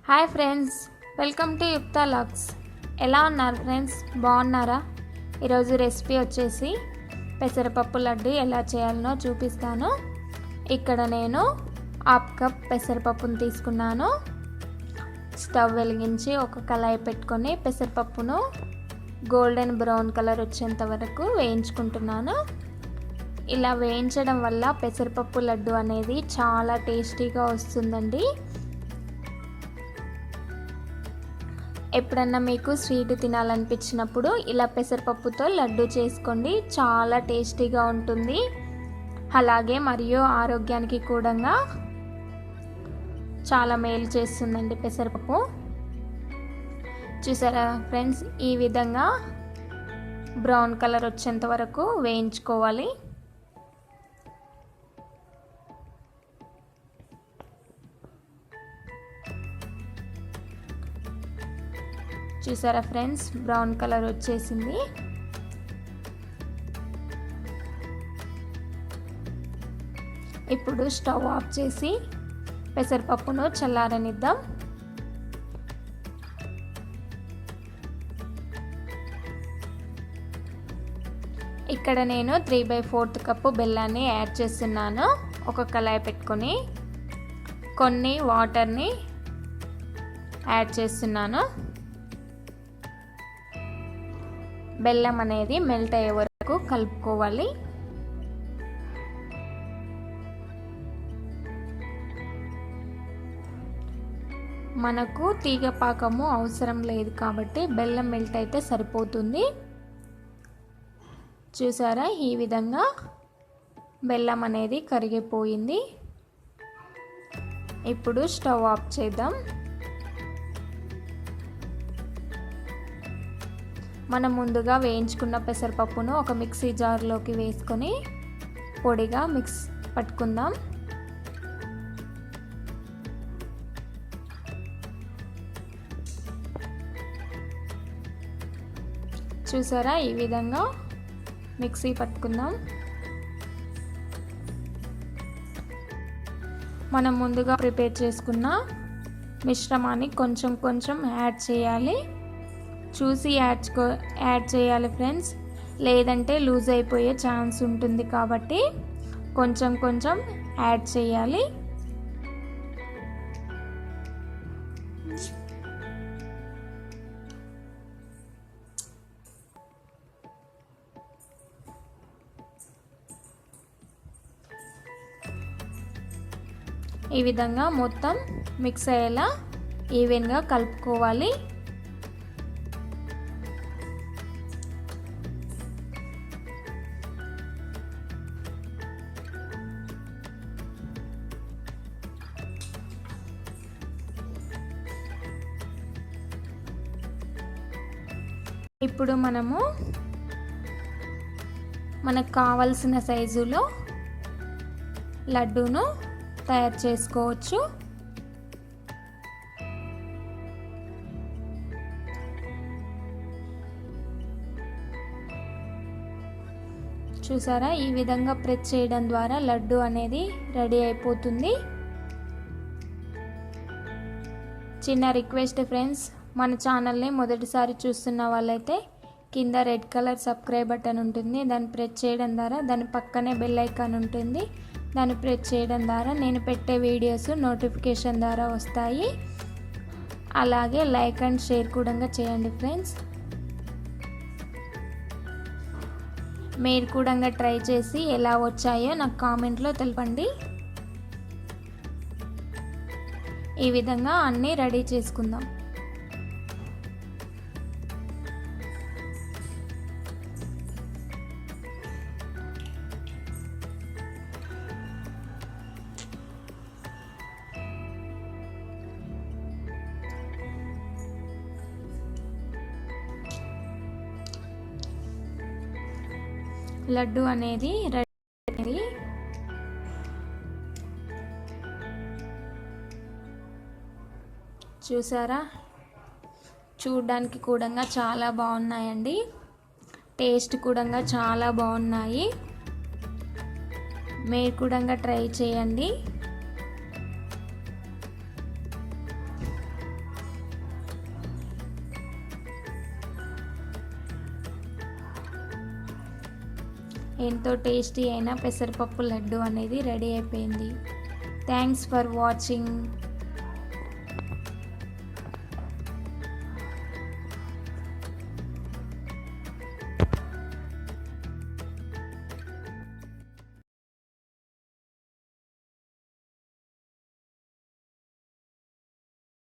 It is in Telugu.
Hi friends, welcome to Yukta logs. ఎలా ఉన్నారు ఫ్రెండ్స్? బాగున్నారా? ఈరోజు రెసిపీ వచ్చేసి పెసరపప్పు లడ్డు ఎలా చేయాలనో చూపిస్తాను. ఇక్కడ నేను హాఫ్ కప్ పెసరపప్పును తీసుకున్నాను. స్టవ్ వెలిగించి ఒక కళాయి పెట్టుకొని పెసరపప్పును గోల్డెన్ బ్రౌన్ కలర్ వచ్చేంత వరకు వేయించుకుంటున్నాను. ఇలా వేయించడం వల్ల పెసరపప్పు లడ్డు అనేది చాలా టేస్టీగా వస్తుందండి. ఎప్పుడన్నా మీకు స్వీట్ తినాలనిపించినప్పుడు ఇలా పెసరపప్పుతో లడ్డు చేసుకోండి, చాలా టేస్టీగా ఉంటుంది. అలాగే మరియు ఆరోగ్యానికి కూడా చాలా మేలు చేస్తుందండి పెసరపప్పు. చూసారా ఫ్రెండ్స్, ఈ విధంగా బ్రౌన్ కలర్ వచ్చేంత వరకు వేయించుకోవాలి. చూసారా ఫ్రెండ్స్, బ్రౌన్ కలర్ వచ్చేసింది. ఇప్పుడు స్టవ్ ఆఫ్ చేసి పెసరపప్పును చల్లారనిద్దాం. ఇక్కడ నేను 3/4 కప్పు బెల్లాన్ని యాడ్ చేస్తున్నాను. ఒక కళాయి పెట్టుకొని కొన్ని వాటర్ని యాడ్ చేస్తున్నాను. బెల్లం అనేది మెల్ట్ అయ్యే వరకు కలుపుకోవాలి. మనకు తీగ పాకము అవసరం లేదు కాబట్టి బెల్లం మెల్ట్ అయితే సరిపోతుంది. చూసారా, ఈ విధంగా బెల్లం అనేది కరిగిపోయింది. ఇప్పుడు స్టవ్ ఆఫ్ చేద్దాం. మనం ముందుగా వేయించుకున్న పెసరపప్పును ఒక మిక్సీ జార్లోకి వేసుకొని పొడిగా మిక్స్ పట్టుకుందాం. చూసారా, ఈ విధంగా మిక్సీ పట్టుకుందాం. మనం ముందుగా ప్రిపేర్ చేసుకున్న మిశ్రమాన్ని కొంచెం కొంచెం యాడ్ చేయాలి. చూసి యాడ్ చేయాలి ఫ్రెండ్స్, లేదంటే లూజ్ అయిపోయే ఛాన్స్ ఉంటుంది కాబట్టి కొంచెం కొంచెం యాడ్ చేయాలి. ఈ విధంగా మొత్తం మిక్స్ అయ్యేలా ఈవెన్గా కలుపుకోవాలి. ఇప్పుడు మనకు కావలసిన సైజులో లడ్డూను తయారు చేసుకోవచ్చు. చూసారా, ఈ విధంగా ప్రెస్ చేయడం ద్వారా లడ్డు అనేది రెడీ అయిపోతుంది. చిన్న రిక్వెస్ట్ ఫ్రెండ్స్, మన ఛానల్ని మొదటిసారి చూస్తున్న వాళ్ళైతే కింద రెడ్ కలర్ సబ్స్క్రైబ్ బటన్ ఉంటుంది, దాన్ని ప్రెస్ చేయడం ద్వారా దాని పక్కనే బెల్ ఐకాన్ ఉంటుంది, దాన్ని ప్రెస్ చేయడం ద్వారా నేను పెట్టే వీడియోస్ నోటిఫికేషన్ ద్వారా వస్తాయి. అలాగే లైక్ అండ్ షేర్ కూడా చేయండి ఫ్రెండ్స్. మీరు కూడా ట్రై చేసి ఎలా వచ్చాయో నాకు కామెంట్లో తెలపండి. ఈ విధంగా అన్నీ రెడీ చేసుకుందాం. లడ్డు అనేది రెడీ. చూసారా, చూడడానికి కూడా చాలా బాగున్నాయండి. టేస్ట్ కూడా చాలా బాగున్నాయి. మీరు కూడా ట్రై చేయండి. ఎంతో టేస్టీ అయిన పెసరపప్పు లడ్డు అనేది రెడీ అయిపోయింది. Thanks for watching.